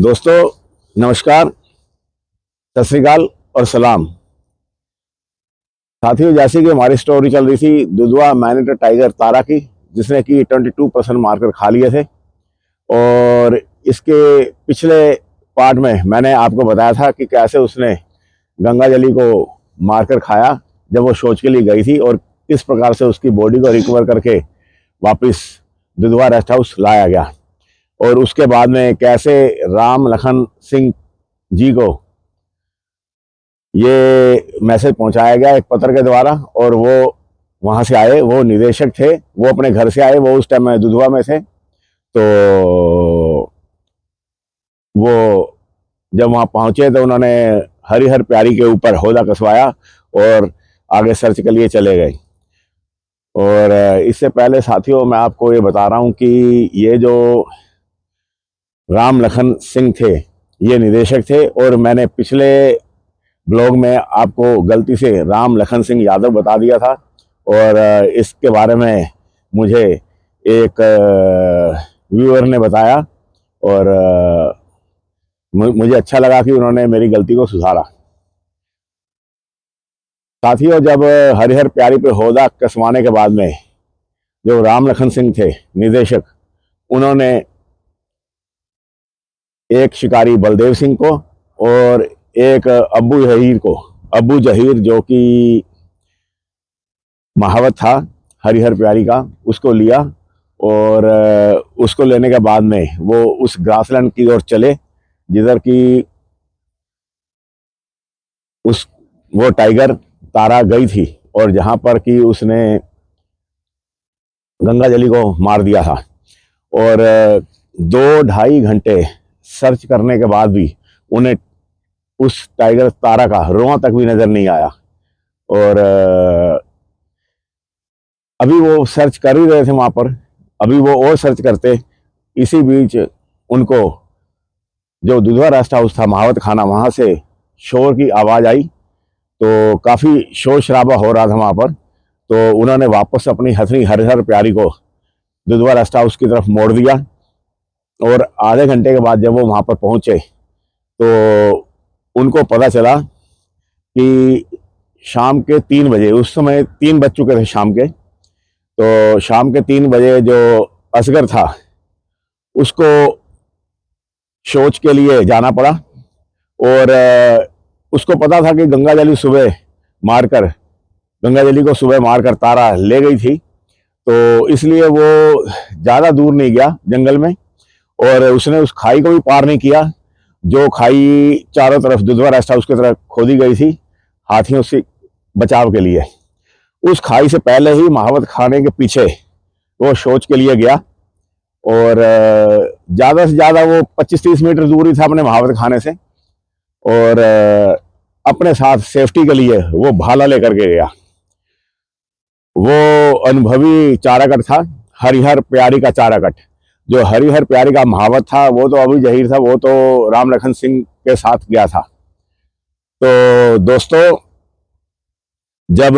दोस्तों नमस्कार, सत श्री अकाल और सलाम। साथियों, जैसे कि हमारी स्टोरी चल रही थी दुधवा मैनेटर टाइगर तारा की, जिसने कि 22% मार्कर खा लिए थे। और इसके पिछले पार्ट में मैंने आपको बताया था कि कैसे उसने गंगा जली को मारकर खाया जब वो शौच के लिए गई थी, और किस प्रकार से उसकी बॉडी को रिकवर करके वापस दुधवा रेस्ट हाउस लाया गया। और उसके बाद में कैसे राम लखन सिंह जी को ये मैसेज पहुंचाया गया एक पत्र के द्वारा, और वो वहां से आए। वो निदेशक थे, वो अपने घर से आए, वो उस टाइम में दुधवा में थे। तो वो जब वहां पहुंचे तो उन्होंने हरिहर प्यारी के ऊपर हौदा कसवाया और आगे सर्च के लिए चले गए। और इससे पहले साथियों, मैं आपको ये बता रहा हूं कि ये जो राम लखन सिंह थे ये निदेशक थे, और मैंने पिछले ब्लॉग में आपको गलती से राम लखन सिंह यादव बता दिया था। और इसके बारे में मुझे एक व्यूअर ने बताया, और मुझे अच्छा लगा कि उन्होंने मेरी गलती को सुधारा। साथियों, जब हरिहर प्यारी पे हौदा कसवाने के बाद में जो राम लखन सिंह थे निदेशक, उन्होंने एक शिकारी बलदेव सिंह को और एक अब्बू जहीर जो कि महावत था हरिहर प्यारी का, उसको लिया। और उसको लेने के बाद में वो उस ग्रासलैंड की ओर चले जिधर की वो टाइगर तारा गई थी, और जहां पर कि उसने गंगा जली को मार दिया था। और 2-2.5 घंटे सर्च करने के बाद भी उन्हें उस टाइगर तारा का रोआ तक भी नजर नहीं आया। और अभी वो सर्च कर ही रहे थे वहां पर, अभी वो और सर्च करते। इसी बीच उनको जो दुधवा रेस्ट हाउस था महावत खाना, वहां से शोर की आवाज आई। तो काफी शोर शराबा हो रहा था वहां पर। तो उन्होंने वापस अपनी हथनी हरिहर प्यारी को दुधवा रेस्ट हाउस की तरफ मोड़ दिया। और आधे घंटे के बाद जब वो वहां पर पहुंचे तो उनको पता चला कि शाम के 3 बजे, उस समय 3 बज चुके थे शाम के, तो शाम के 3 बजे जो असगर था उसको शौच के लिए जाना पड़ा। और उसको पता था कि गंगा जली को सुबह मारकर तारा ले गई थी, तो इसलिए वो ज़्यादा दूर नहीं गया जंगल में, और उसने उस खाई को भी पार नहीं किया जो खाई चारों तरफ दुधवा रेस्ट हाउस की तरफ खोदी गई थी हाथियों से बचाव के लिए। उस खाई से पहले ही महावत खाने के पीछे वो शौच के लिए गया, और ज़्यादा से ज़्यादा वो 25-30 मीटर दूर ही था अपने महावत खाने से। और अपने साथ सेफ्टी के लिए वो भाला लेकर के गया। वो अनुभवी चाराकट था, हरिहर प्यारी का चाराकट। जो हरिहर प्यारी का महावत था वो तो अभी जहीर था, वो तो राम लखन सिंह के साथ गया था। तो दोस्तों, जब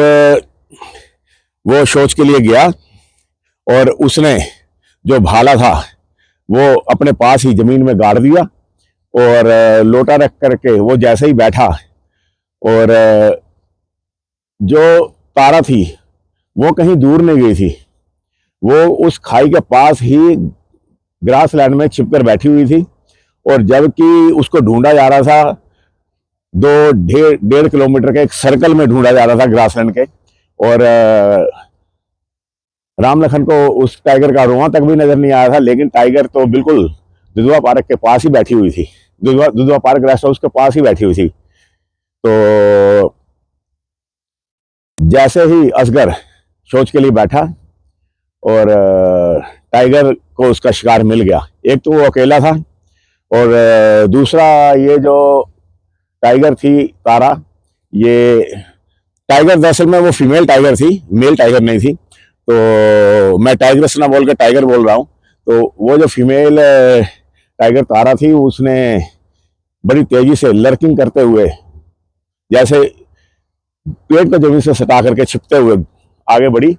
वो शौच के लिए गया और उसने जो भाला था वो अपने पास ही जमीन में गाड़ दिया, और लोटा रख करके वो जैसे ही बैठा, और जो तारा थी वो कहीं दूर नहीं गई थी, वो उस खाई के पास ही ग्रास लैंड में छिपकर बैठी हुई थी। और जबकि उसको ढूंढा जा रहा था, 2-1.5 किलोमीटर के एक सर्कल में ढूंढा जा रहा था ग्रास लैंड के, और राम लखन को उस टाइगर का रोआ तक भी नजर नहीं आया था। लेकिन टाइगर तो बिल्कुल दुधवा पार्क के पास ही बैठी हुई थी, दुधवा पार्क रेस्ट हाउस के पास ही बैठी हुई थी। तो जैसे ही असगर शौच के लिए बैठा और टाइगर को उसका शिकार मिल गया। एक तो वो अकेला था, और दूसरा ये जो टाइगर थी तारा, ये टाइगर दरअसल में वो फीमेल टाइगर थी, मेल टाइगर नहीं थी। तो मैं टाइग्रेस ना बोल के टाइगर बोल रहा हूँ। तो वो जो फीमेल टाइगर तारा थी उसने बड़ी तेजी से लर्किंग करते हुए, जैसे पेट को जमीन से सटा करके छिपते हुए आगे बढ़ी।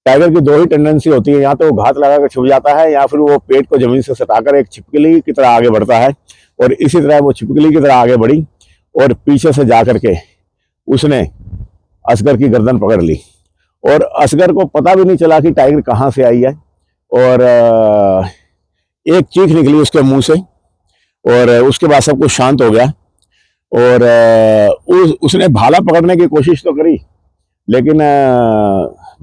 टाइगर की दो ही टेंडेंसी होती है, या तो वो घात लगा कर छुप जाता है या फिर वो पेट को जमीन से सटाकर एक छिपकली की तरह आगे बढ़ता है। और इसी तरह वो छिपकली की तरह आगे बढ़ी और पीछे से जा करके उसने असगर की गर्दन पकड़ ली और असगर को पता भी नहीं चला कि टाइगर कहाँ से आई है। और एक चीख निकली उसके मुंह से और उसके बाद सब कुछ शांत हो गया। और उसने भाला पकड़ने की कोशिश तो करी, लेकिन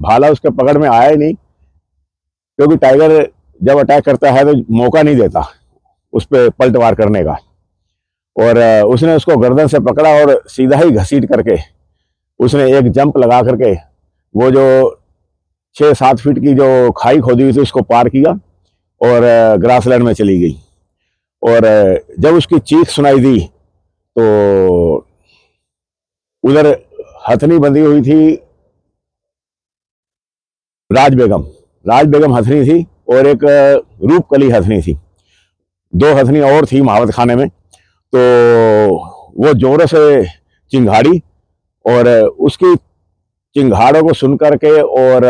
भाला उसके पकड़ में आया ही नहीं, क्योंकि टाइगर जब अटैक करता है तो मौका नहीं देता उस पर पलटवार करने का। और उसने उसको गर्दन से पकड़ा और सीधा ही घसीट करके उसने एक जंप लगा करके वो जो 6-7 फीट की जो खाई खोदी हुई थी उसको पार किया और ग्रासलैंड में चली गई। और जब उसकी चीख सुनाई दी तो उधर हथनी बंधी हुई थी राज बेगम हथनी थी और एक रूपकली हथनी थी। 2 हथनी और थी महावत खाने में। तो वो जोरों से चिंगाड़ी और उसकी चिंगाड़ों को सुन करके और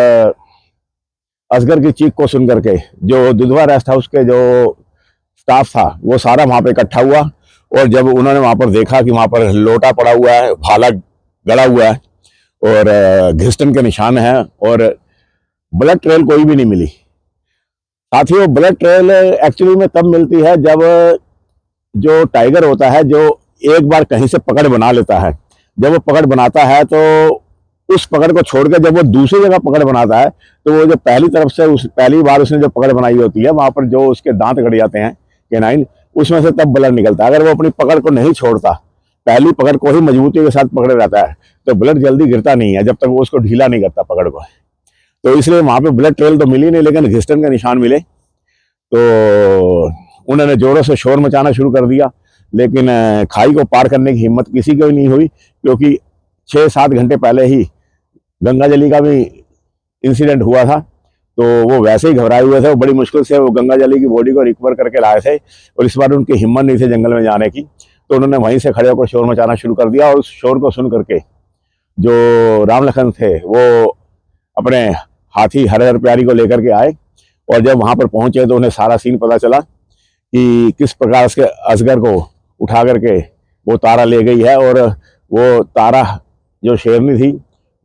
असगर की चीख को सुन करके जो दुधवा रेस्ट हाउस के जो स्टाफ था वो सारा वहां पे इकट्ठा हुआ। और जब उन्होंने वहां पर देखा कि वहां पर लोटा पड़ा हुआ है, भाला गड़ा हुआ है और घिस्टन के निशान हैं और ब्लड ट्रेल कोई भी नहीं मिली। साथियों, ब्लड ट्रेल एक्चुअली में तब मिलती है जब जो टाइगर होता है जो एक बार कहीं से पकड़ बना लेता है, जब वो पकड़ बनाता है तो उस पकड़ को छोड़कर जब वो दूसरी जगह पकड़ बनाता है तो वो जो पहली तरफ से पहली बार उसने जो पकड़ बनाई होती है वहां पर जो उसके दांत गड़ जाते हैं केनाइन, उसमें से तब ब्लड निकलता है। अगर वो अपनी पकड़ को नहीं छोड़ता, पहली पकड़ को ही मजबूती के साथ पकड़े रहता है, तो ब्लड जल्दी गिरता नहीं है जब तक वो उसको ढीला नहीं करता पकड़ को। तो इसलिए वहां पे ब्लड ट्रेल तो मिली नहीं, लेकिन घिस्टन के निशान मिले। तो उन्होंने जोरों से शोर मचाना शुरू कर दिया, लेकिन खाई को पार करने की हिम्मत किसी को ही नहीं हुई, क्योंकि 6-7 घंटे पहले ही गंगा जली का भी इंसिडेंट हुआ था। तो वो वैसे ही घबराए हुए थे, वो बड़ी मुश्किल से वो गंगा जली की बॉडी को रिकवर करके लाए थे और इस बार उनकी हिम्मत नहीं थी जंगल में जाने की। तो उन्होंने वहीं से खड़े होकर शोर मचाना शुरू कर दिया और उस शोर को सुन करके जो राम लखन थे वो अपने हाथी हर प्यारी को लेकर के आए। और जब वहां पर पहुंचे तो उन्हें सारा सीन पता चला कि किस प्रकार उसके असगर को उठा करके वो तारा ले गई है। और वो तारा जो शेरनी थी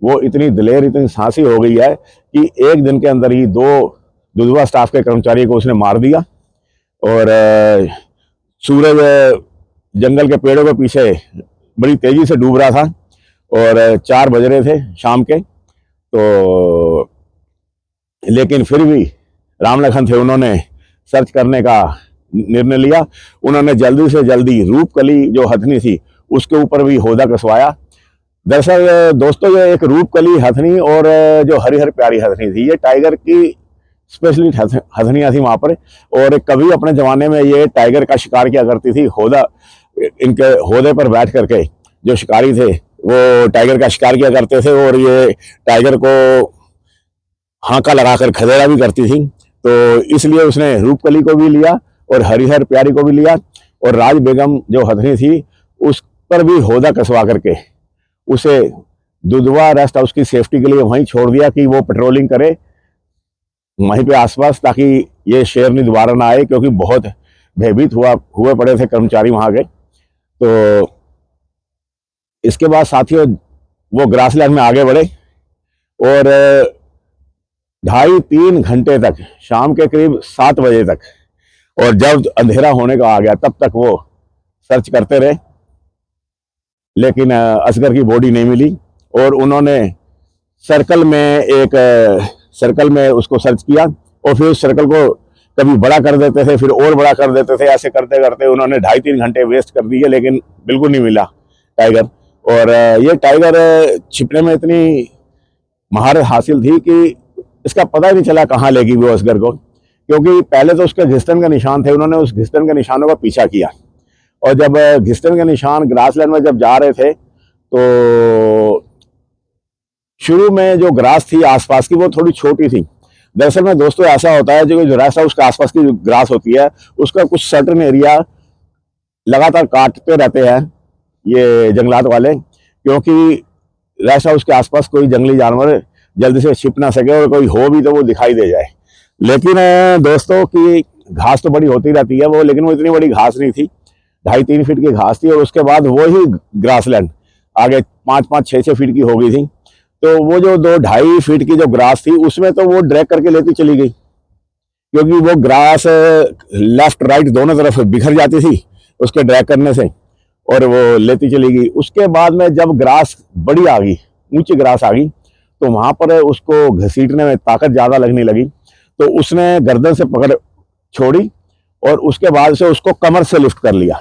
वो इतनी दिलेर, इतनी साहसी हो गई है कि एक दिन के अंदर ही 2 दुधवा स्टाफ के कर्मचारी को उसने मार दिया। और सूरज जंगल के पेड़ों के पीछे बड़ी तेजी से डूब रहा था और 4 बज रहे थे शाम के। तो लेकिन फिर भी राम लखन थे, उन्होंने सर्च करने का निर्णय लिया। उन्होंने जल्दी से जल्दी रूपकली जो हथनी थी उसके ऊपर भी होदा कसवाया। दरअसल दोस्तों, ये एक रूपकली हथनी और जो हरिहर प्यारी हथनी थी, ये टाइगर की स्पेशलिस्ट हथनियां थी वहां पर। और कभी अपने जमाने में ये टाइगर का शिकार किया करती थी। होदा, इनके होदे पर बैठ करके जो शिकारी थे वो टाइगर का शिकार किया करते थे और ये टाइगर को हांका लगाकर खदेड़ा भी करती थी। तो इसलिए उसने रूपकली को भी लिया और हरिहर प्यारी को भी लिया और राज बेगम जो हथनी थी उस पर भी होदा कसवा करके उसे दुधवा रेस्ट हाउस की सेफ्टी के लिए वहीं छोड़ दिया कि वो पेट्रोलिंग करे वहीं पे आसपास, ताकि ये शेरनी दोबारा ना आए, क्योंकि बहुत भयभीत हुए पड़े थे कर्मचारी वहां के। तो इसके बाद साथियों वो ग्रासलैंड में आगे बढ़े और 2.5-3 घंटे तक, शाम के करीब 7 बजे तक, और जब अंधेरा होने का आ गया तब तक वो सर्च करते रहे, लेकिन असगर की बॉडी नहीं मिली। और उन्होंने सर्कल में उसको सर्च किया और फिर उस सर्कल को कभी बड़ा कर देते थे, फिर और बड़ा कर देते थे। ऐसे करते करते उन्होंने 2.5-3 घंटे वेस्ट कर दिए, लेकिन बिल्कुल नहीं मिला टाइगर। और ये टाइगर छिपने में इतनी महारत हासिल थी कि इसका पता ही नहीं चला कहाँ लेगी वो असगर को, क्योंकि पहले तो उसके घिस्टन के निशान थे, उन्होंने उस घिस्टन के निशानों का पीछा किया। और जब घिस्टन के निशान ग्रासलैंड में जब जा रहे थे तो शुरू में जो ग्रास थी आसपास की वो थोड़ी छोटी थी। दरअसल में दोस्तों ऐसा होता है, जो रेस्ट हाउस के आसपास की जो ग्रास होती है उसका कुछ सर्टेन एरिया लगातार काटते रहते हैं ये जंगलात वाले, क्योंकि रेस्ट हाउस के आसपास कोई जंगली जानवर जल्दी से छिप ना सके और कोई हो भी तो वो दिखाई दे जाए। लेकिन दोस्तों की घास तो बड़ी होती रहती है वो, लेकिन वो इतनी बड़ी घास नहीं थी, 2.5-3 फीट की घास थी, और उसके बाद वो ही ग्रासलैंड आगे 5-5, 6-6 फीट की हो गई थी। तो वो जो 2-2.5 फीट की जो ग्रास थी उसमें तो वो ड्रैग करके लेती चली गई, क्योंकि वो ग्रास लेफ्ट राइट दोनों तरफ बिखर जाती थी उसके ड्रैग करने से, और वो लेती चली गई। उसके बाद में जब ग्रास बड़ी आ गई, ऊंची ग्रास आ गई, तो वहां पर उसको घसीटने में ताकत ज्यादा लगने लगी, तो उसने गर्दन से पकड़ छोड़ी और उसके बाद से उसको कमर से लिफ्ट कर लिया।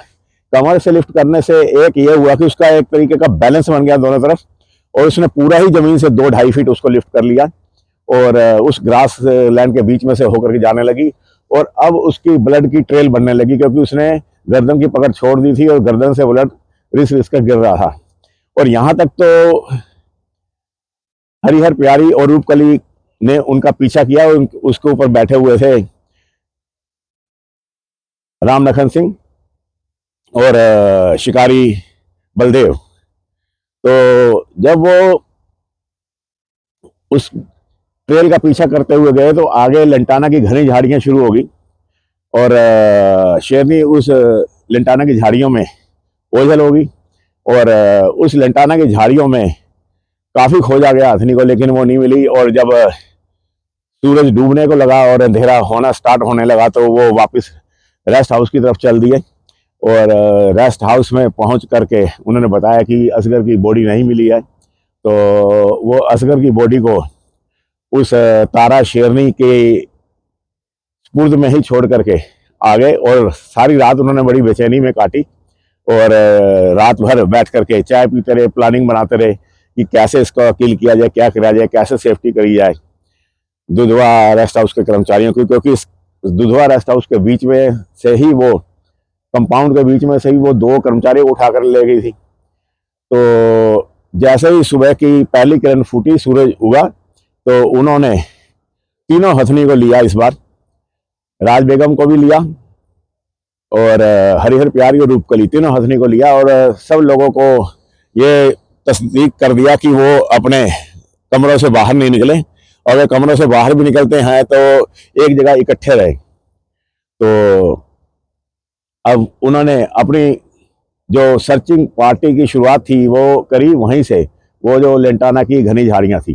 कमर से लिफ्ट करने से एक ये हुआ कि उसका एक तरीके का बैलेंस बन गया दोनों तरफ, और उसने पूरा ही जमीन से 2-2.5 फीट उसको लिफ्ट कर लिया और उस ग्रास लैंड के बीच में से होकर के जाने लगी। और अब उसकी ब्लड की ट्रेल बनने लगी, क्योंकि उसने गर्दन की पकड़ छोड़ दी थी और गर्दन से ब्लड रिस रिस कर गिर रहा था। और यहाँ तक तो हरिहर प्यारी और रूपकली ने उनका पीछा किया, उसके ऊपर बैठे हुए थे राम लखन सिंह और शिकारी बलदेव। तो जब वो उस ट्रेल का पीछा करते हुए गए तो आगे लेंटाना की घनी झाड़ियां शुरू हो गई, और शेरनी उस लेंटाना की झाड़ियों में ओझल हो गई, और उस लेंटाना की झाड़ियों में काफी खोजा गया हथनी को, लेकिन वो नहीं मिली। और जब सूरज डूबने को लगा और अंधेरा होना स्टार्ट होने लगा तो वो वापस रेस्ट हाउस की तरफ चल दिए, और रेस्ट हाउस में पहुंच करके उन्होंने बताया कि असगर की बॉडी नहीं मिली है। तो वो असगर की बॉडी को उस तारा शेरनी के स्पुर्द में ही छोड़ करके आ गए, और सारी रात उन्होंने बड़ी बेचैनी में काटी, और रात भर बैठ करके चाय पीते रहे, प्लानिंग बनाते रहे कि कैसे इसको किल किया जाए, क्या किया जाए, कैसे सेफ्टी करी जाए दुधवा रेस्ट हाउस के कर्मचारियों की। क्योंकि इस दुधवा रेस्ट हाउस के बीच में से ही वो कंपाउंड के बीच में से ही वो 2 कर्मचारियों को उठाकर ले गई थी। तो जैसे ही सुबह की पहली किरण फूटी, सूरज उगा, तो उन्होंने तीनों हथनी को लिया। इस बार राज बेगम को भी लिया और हरिहर प्यारी और रूपकली, तीनों हथनी को लिया, और सब लोगों को ये तस्दीक कर दिया कि वो अपने कमरों से बाहर नहीं निकले, और वे कमरों से बाहर भी निकलते हैं तो एक जगह इकट्ठे रहे। तो अब उन्होंने अपनी जो सर्चिंग पार्टी की शुरुआत थी वो करी वहीं से, वो जो लेंटाना की घनी झाड़ियां थी।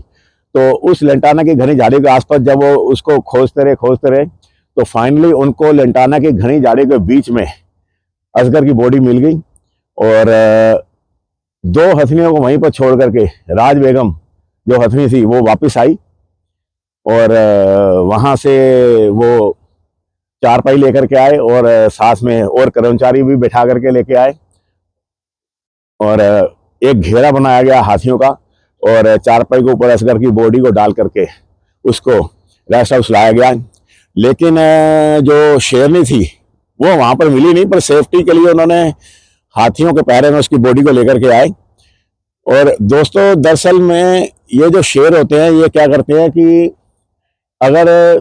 तो उस लेंटाना की घनी झाड़ी के आसपास जब वो उसको खोजते रहे, तो फाइनली उनको लेंटाना की घनी झाड़ी के बीच में असगर की बॉडी मिल गई, और 2 हथनियों को वहीं पर छोड़ करके राज बेगम जो हथनी थी वो वापस आई, और वहां से वो चारपाई लेकर के आए, और साथ में और कर्मचारी भी बैठा करके लेके आए, और एक घेरा बनाया गया हाथियों का, और चारपाई के ऊपर असगर की बॉडी को डाल करके उसको रेस्ट हाउस लाया गया। लेकिन जो शेरनी थी वो वहां पर मिली नहीं, पर सेफ्टी के लिए उन्होंने हाथियों के पैरे में उसकी बॉडी को लेकर के आए। और दोस्तों दरअसल में ये जो शेर होते हैं ये क्या करते हैं कि अगर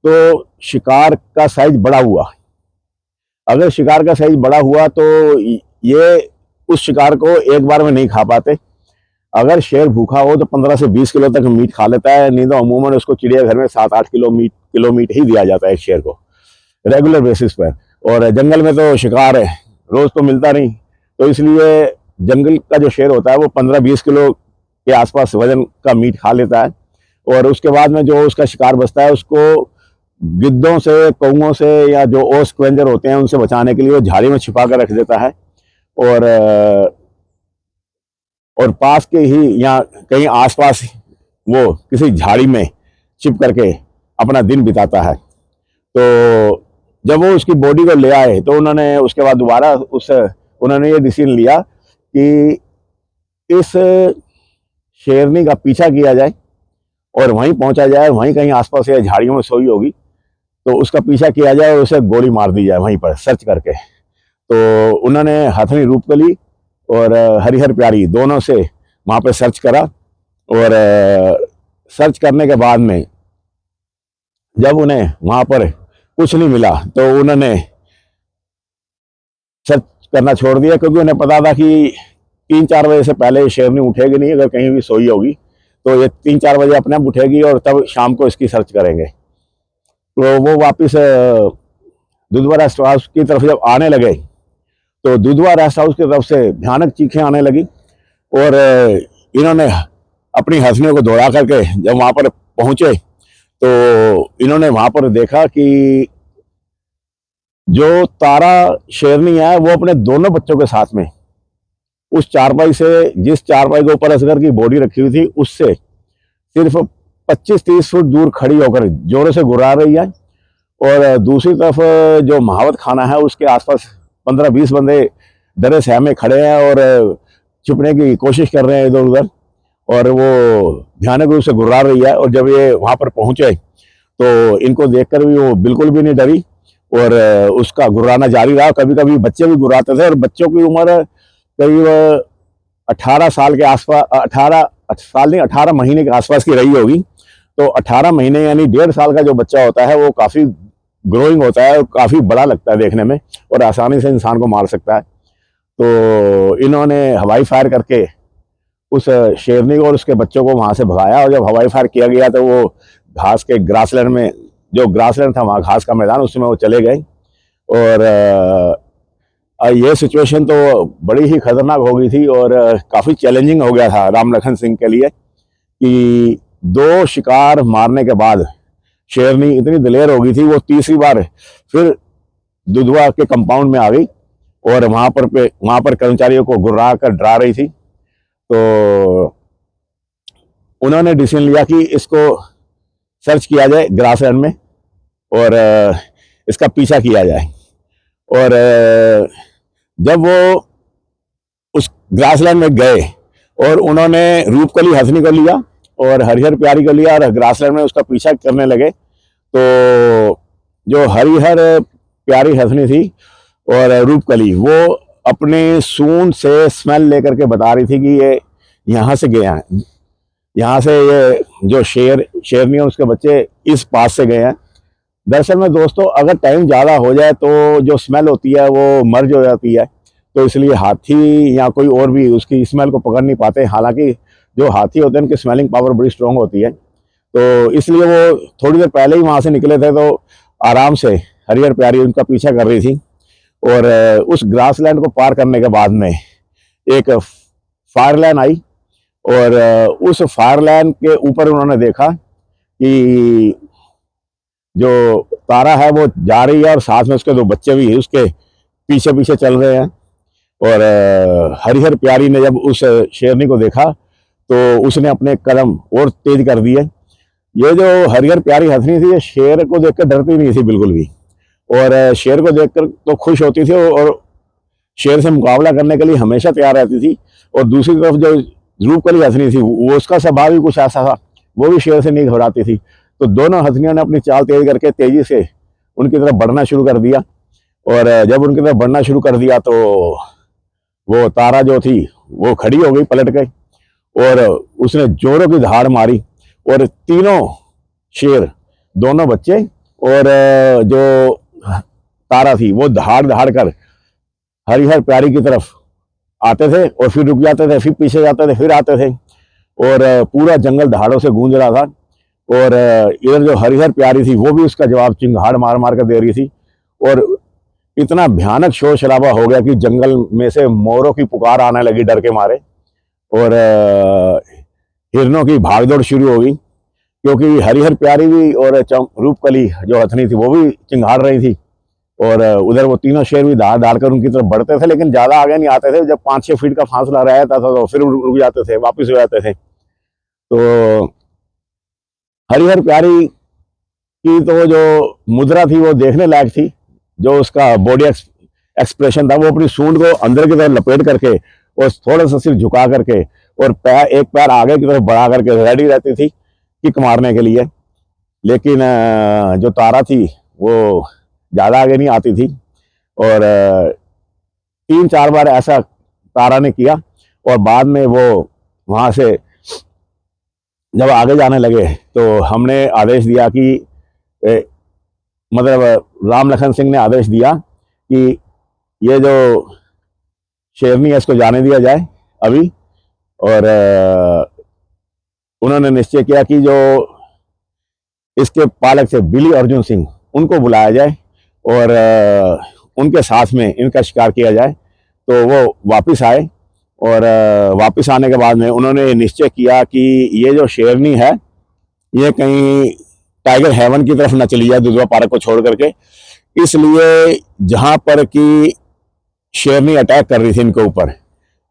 तो शिकार का साइज बड़ा हुआ, अगर शिकार का साइज बड़ा हुआ तो ये उस शिकार को एक बार में नहीं खा पाते। अगर शेर भूखा हो तो 15 से 20 किलो तक मीट खा लेता है, नहीं तो अमूमन उसको चिड़ियाघर में 7-8 किलो मीट ही दिया जाता है एक शेर को रेगुलर बेसिस पर। और जंगल में तो शिकार है रोज तो मिलता नहीं, तो इसलिए जंगल का जो शेर होता है वो 15-20 किलो के आसपास वजन का मीट खा लेता है। और उसके बाद में जो उसका शिकार बचता है उसको गिद्धों से, कौओं से, या जो और स्क्वेंजर होते हैं उनसे बचाने के लिए वो झाड़ी में छिपा कर रख देता है, और पास के ही या कहीं आसपास वो किसी झाड़ी में छिप करके अपना दिन बिताता है। तो जब वो उसकी बॉडी को ले आए तो उन्होंने उसके बाद दोबारा उन्होंने ये डिसीजन लिया कि इस शेरनी का पीछा किया जाए और वहीं पहुंचा जाए, वहीं कहीं आसपास या झाड़ियों में सोई होगी तो उसका पीछा किया जाए और उसे गोली मार दी जाए वहीं पर सर्च करके। तो उन्होंने हथनी रूपकली और हरिहर प्यारी दोनों से वहां पर सर्च करा, और सर्च करने के बाद में जब उन्हें वहां पर कुछ नहीं मिला तो उन्होंने सर्च करना छोड़ दिया, क्योंकि उन्हें पता था कि 3-4 बजे से पहले शेरनी उठेगी नहीं अगर कहीं भी सोई होगी। तो ये 3-4 बजे अपने आप उठेगी और तब शाम को इसकी सर्च करेंगे। तो वो वापस दुधवा रेस्ट हाउस की तरफ जब आने लगे तो दुधवा रेस्ट हाउस की तरफ से भयानक चीखें आने लगी और इन्होंने अपनी हंसने को दौड़ा करके जब वहां पर पहुंचे तो इन्होंने वहां पर देखा कि जो तारा शेरनी है वो अपने दोनों बच्चों के साथ में उस चारपाई से, जिस चारपाई के ऊपर असगर की बॉडी रखी हुई थी, उससे सिर्फ 25-30 फुट दूर खड़ी होकर जोरों से गुर्रा रही है। और दूसरी तरफ जो महावत खाना है उसके आसपास 15-20 बंदे डरे सहमे खड़े हैं और छुपने की कोशिश कर रहे हैं इधर उधर, और वो भयानक रूप से गुर्रा रही है। और जब ये वहां पर पहुंचे तो इनको देखकर भी वो बिल्कुल भी नहीं डरी और उसका गुर्राना जारी रहा। कभी कभी बच्चे भी गुर्राते थे और बच्चों की उम्र करीब 18 साल के आसपास, 18 साल नहीं 18 महीने के आसपास की रही होगी। तो 18 महीने यानी 1.5 साल का जो बच्चा होता है वो काफ़ी ग्रोइंग होता है और काफ़ी बड़ा लगता है देखने में और आसानी से इंसान को मार सकता है। तो इन्होंने हवाई फायर करके उस शेरनी को और उसके बच्चों को वहां से भगाया और जब हवाई फायर किया गया तो वो घास के ग्रासलैंड में, जो ग्रासलैंड था वहाँ घास का मैदान, उसमें वो चले गए। और ये सिचुएशन तो बड़ी ही खतरनाक हो गई थी और काफ़ी चैलेंजिंग हो गया था राम लखन सिंह के लिए कि 2 शिकार मारने के बाद शेरनी इतनी दिलेर हो गई थी, वो तीसरी बार फिर दुधवा के कंपाउंड में आ गई और वहां पर कर्मचारियों को गुर्रा कर डरा रही थी। तो उन्होंने डिसीजन लिया कि इसको सर्च किया जाए ग्रासलैंड में और इसका पीछा किया जाए। और जब वो उस ग्रासलैंड में गए और उन्होंने रूपकली हंसनी को लिया और हरिहर प्यारी को लिया और ग्रासलैंड में उसका पीछा करने लगे, तो जो हरिहर प्यारी हंसनी थी और रूपकली वो अपने सूंड से स्मेल लेकर के बता रही थी कि ये यहाँ से गए हैं, यहाँ से ये जो शेरनी और उसके बच्चे इस पास से गए हैं। दरअसल में दोस्तों अगर टाइम ज़्यादा हो जाए तो जो स्मेल होती है वो मर्ज हो जाती है, तो इसलिए हाथी या कोई और भी उसकी स्मेल को पकड़ नहीं पाते। हालांकि जो हाथी होते हैं उनकी स्मेलिंग पावर बड़ी स्ट्रॉन्ग होती है, तो इसलिए वो थोड़ी देर पहले ही वहाँ से निकले थे तो आराम से हरिहर प्यारी उनका पीछा कर रही थी। और उस ग्रासलैंड को पार करने के बाद में एक फायर लाइन आई और उस फायर लाइन के ऊपर उन्होंने देखा कि जो तारा है वो जा रही है और साथ में उसके 2 बच्चे भी उसके पीछे पीछे चल रहे हैं। और हरिहर प्यारी ने जब उस शेरनी को देखा तो उसने अपने कदम और तेज कर दिए। ये जो हरिहर प्यारी हंसनी थी ये शेर को देखकर डरती नहीं थी बिल्कुल भी, और शेर को देखकर तो खुश होती थी और शेर से मुकाबला करने के लिए हमेशा तैयार रहती थी। और दूसरी तरफ जो रूपकली हंसनी थी वो उसका स्वभाव ही कुछ ऐसा था, वो भी शेर से नहीं घबराती थी। तो दोनों हंसनियों ने अपनी चाल तेज करके तेजी से उनकी तरफ बढ़ना शुरू कर दिया। और जब उनकी तरफ बढ़ना शुरू कर दिया तो वो तारा जो थी वो खड़ी हो गई पलट गई और उसने जोरों की दहाड़ मारी और तीनों शेर, दोनों बच्चे और जो तारा थी वो दहाड़ दहाड़ कर हरिहर प्यारी की तरफ आते थे और फिर रुक जाते थे, फिर पीछे जाते थे, फिर आते थे और पूरा जंगल दहाड़ों से गूंज रहा था। और इधर जो हरिहर प्यारी थी वो भी उसका जवाब चिंगाड़ मार मार कर दे रही थी और इतना भयानक शोर शराबा हो गया कि जंगल में से मोरों की पुकार आने लगी डर के मारे और हिरनों की भागदौड़ शुरू हो गई, क्योंकि हरिहर प्यारी भी और रूपकली जो हथनी थी वो भी चिंगाड़ रही थी। और उधर वो तीनों शेर भी दहाड़ दहाड़ कर उनकी तरफ बढ़ते थे, लेकिन ज़्यादा आगे नहीं आते थे। जब 5-6 फीट का फासला रहता था तो फिर रुक जाते थे, वापस हो जाते थे। तो हरिहर प्यारी की तो जो मुद्रा थी वो देखने लायक थी, जो उसका बॉडी एक्सप्रेशन था। वो अपनी सूंड को अंदर की तरफ लपेट करके और थोड़ा सा सिर झुका करके और एक पैर आगे की तरफ बढ़ा करके रेडी रहती थी किक मारने के लिए। लेकिन जो तारा थी वो ज़्यादा आगे नहीं आती थी और 3-4 बार ऐसा तारा ने किया और बाद में वो वहाँ से जब आगे जाने लगे तो हमने आदेश दिया कि मतलब राम लखन सिंह ने आदेश दिया कि ये जो शेरनी है इसको जाने दिया जाए अभी। और उन्होंने निश्चय किया कि जो इसके पालक थे बिली अर्जुन सिंह, उनको बुलाया जाए और उनके साथ में इनका शिकार किया जाए। तो वो वापस आए और वापस आने के बाद में उन्होंने निश्चय किया कि ये जो शेरनी है ये कहीं टाइगर हेवन की तरफ न चली जाए दुधवा पार्क को छोड़ करके। इसलिए जहां पर कि शेरनी अटैक कर रही थी इनके ऊपर,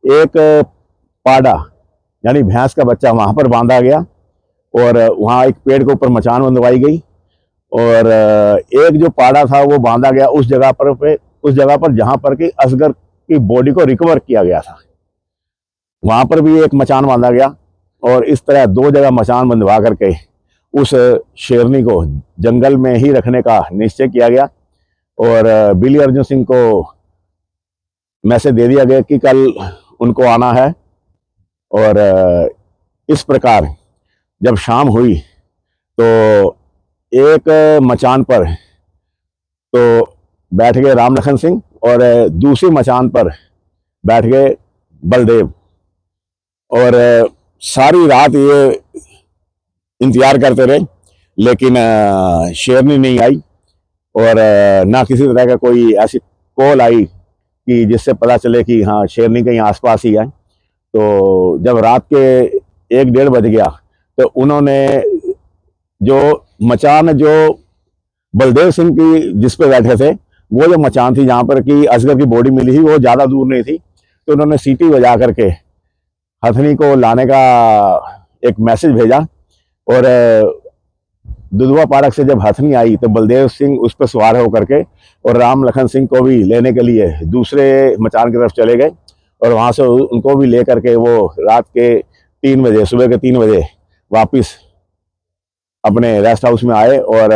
एक पाड़ा यानी भैंस का बच्चा वहां पर बांधा गया और वहां एक पेड़ के ऊपर मचान बंधवाई गई और एक जो पाड़ा था वो बांधा गया उस जगह पर जहां पर कि असगर की बॉडी को रिकवर किया गया था, वहां पर भी एक मचान बांधा गया। और इस तरह 2 जगह मचान बंधवा करके उस शेरनी को जंगल में ही रखने का निश्चय किया गया और बिली अर्जुन सिंह को मैसेज दे दिया गया कि कल उनको आना है। और इस प्रकार जब शाम हुई तो एक मचान पर तो बैठ गए राम लखन सिंह और दूसरी मचान पर बैठ गए बलदेव। और सारी रात ये इंतजार करते रहे लेकिन शेरनी नहीं आई और ना किसी तरह का कोई ऐसी कॉल आई कि जिससे पता चले कि हाँ शेरनी कहीं आसपास ही है। तो जब रात के 1-1:30 बज गया तो उन्होंने जो मचान जो बलदेव सिंह की जिस पे बैठे थे वो जो मचान थी जहां पर कि असगर की बॉडी मिली थी वो ज़्यादा दूर नहीं थी, तो उन्होंने सीटी बजा करके हथनी को लाने का एक मैसेज भेजा। और दुधवा पार्क से जब हथनी आई तो बलदेव सिंह उस पर सवार होकर के और राम लखन सिंह को भी लेने के लिए दूसरे मचान की तरफ चले गए और वहां से उनको भी लेकर के वो रात के 3 बजे सुबह के 3 बजे वापस अपने रेस्ट हाउस में आए और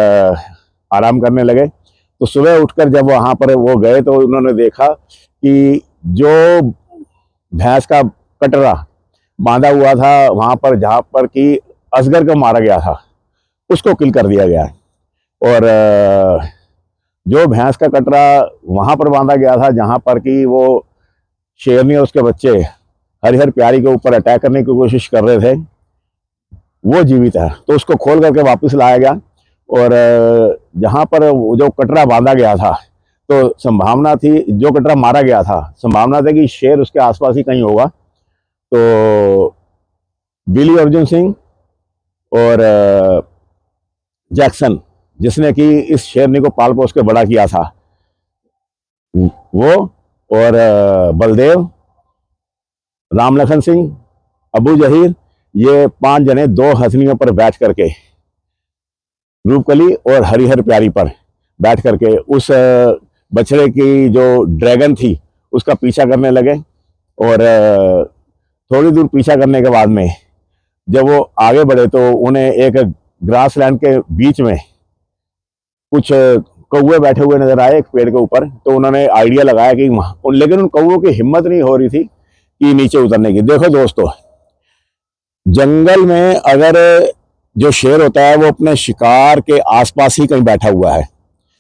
आराम करने लगे। तो सुबह उठकर जब वहां पर वो गए तो उन्होंने देखा कि जो भैंस का कटरा बांधा हुआ था वहां पर जहां पर कि असगर को मारा गया था उसको किल कर दिया गया है। और जो भैंस का कटरा वहां पर बांधा गया था जहां पर कि वो शेरनी और उसके बच्चे हरिहर प्यारी के ऊपर अटैक करने की कोशिश कर रहे थे वो जीवित है, तो उसको खोल करके वापस लाया गया। और जहां पर जो कटरा बांधा गया था तो संभावना थी, जो कटरा मारा गया था संभावना थी कि शेर उसके आसपास ही कहीं होगा। तो बिली अर्जुन सिंह और जैक्सन जिसने कि इस शेरनी को पाल पोस के बड़ा किया था वो और बलदेव, राम लखन सिंह, अबू जहीर, ये 5 जने 2 हथनियों पर बैठ करके रूपकली और हरिहर प्यारी पर बैठ करके उस बछड़े की जो ड्रैगन थी उसका पीछा करने लगे। और थोड़ी दूर पीछा करने के बाद में जब वो आगे बढ़े तो उन्हें एक ग्रास लैंड के बीच में कुछ कौवे बैठे हुए नजर आए एक पेड़ के ऊपर। तो उन्होंने आइडिया लगाया कि लेकिन उन कौवों की हिम्मत नहीं हो रही थी कि नीचे उतरने की। देखो दोस्तों, जंगल में अगर जो शेर होता है वो अपने शिकार के आसपास ही कहीं बैठा हुआ है,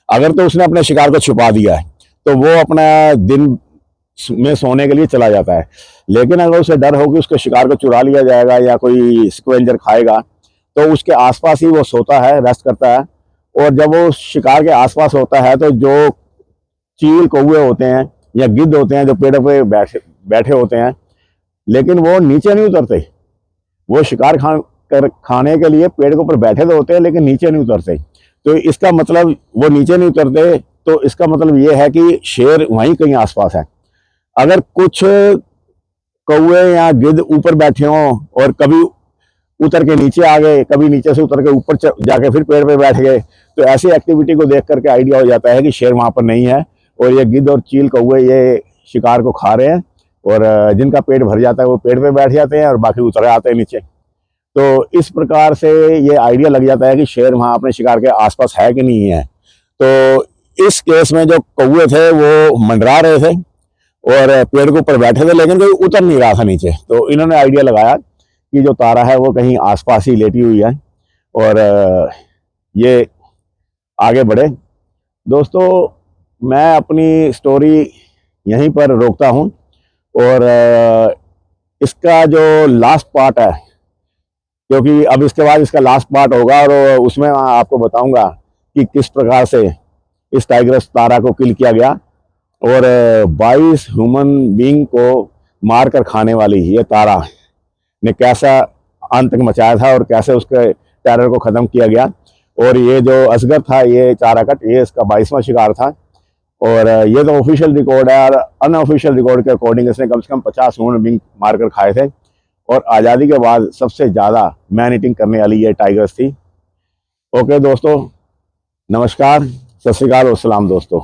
अगर तो उसने अपने शिकार को छुपा दिया है तो वो अपना दिन में सोने के लिए चला जाता है। लेकिन अगर उसे डर हो कि उसके शिकार को चुरा लिया जाएगा या कोई स्क्वेंजर खाएगा तो उसके आसपास ही वो सोता है, रेस्ट करता है। और जब वो शिकार के आसपास होता है तो जो चील कौवे होते हैं या गिद्ध होते हैं जो पेड़ों पे बैठे होते हैं, लेकिन वो नीचे नहीं उतरते। वो शिकार खाने के लिए पेड़ के ऊपर बैठे तो होते हैं लेकिन नीचे नहीं उतरते। तो इसका मतलब वो नीचे नहीं उतरते तो इसका मतलब ये है कि शेर वहीं कहीं आसपास है। अगर कुछ कौवे या गिद्ध ऊपर बैठे हों और कभी उतर के नीचे आ गए, कभी नीचे से उतर के ऊपर जाके फिर पेड़ पे बैठ गए, तो ऐसी एक्टिविटी को देख करके आइडिया हो जाता है कि शेर वहां पर नहीं है और ये गिद्ध और चील कौवे ये शिकार को खा रहे हैं। और जिनका पेट भर जाता है वो पेड़ पे बैठ जाते हैं और बाकी उतर आते हैं नीचे। तो इस प्रकार से ये आइडिया लग जाता है कि शेर वहां अपने शिकार के आसपास है कि नहीं है। तो इस केस में जो कौवे थे वो मंडरा रहे थे और पेड़ के ऊपर बैठे थे लेकिन कोई उतर नहीं रहा था नीचे। तो इन्होंने आइडिया लगाया कि जो तारा है वो कहीं आसपास ही लेटी हुई है और ये आगे बढ़े। दोस्तों, मैं अपनी स्टोरी यहीं पर रोकता हूं और इसका जो लास्ट पार्ट है क्योंकि अब इसके बाद इसका लास्ट पार्ट होगा और उसमें आपको बताऊंगा कि किस प्रकार से इस टाइग्रस तारा को किल किया गया और 22 ह्यूमन बीइंग को मार कर खाने वाली ये तारा ने कैसा आतंक मचाया था और कैसे उसके टेरर को ख़त्म किया गया। और ये जो असगर था, ये चाराकट, ये इसका 22वां शिकार था। और ये तो ऑफिशियल रिकॉर्ड है, और अनऑफिशियल रिकॉर्ड के अकॉर्डिंग इसने कम से कम 50 ह्यूमन बीइंग मारकर खाए थे। और आज़ादी के बाद सबसे ज़्यादा मैन ईटिंग करने वाली ये टाइगर्स थी। ओके दोस्तों, नमस्कार, सत श्री अकाल और सलाम दोस्तों।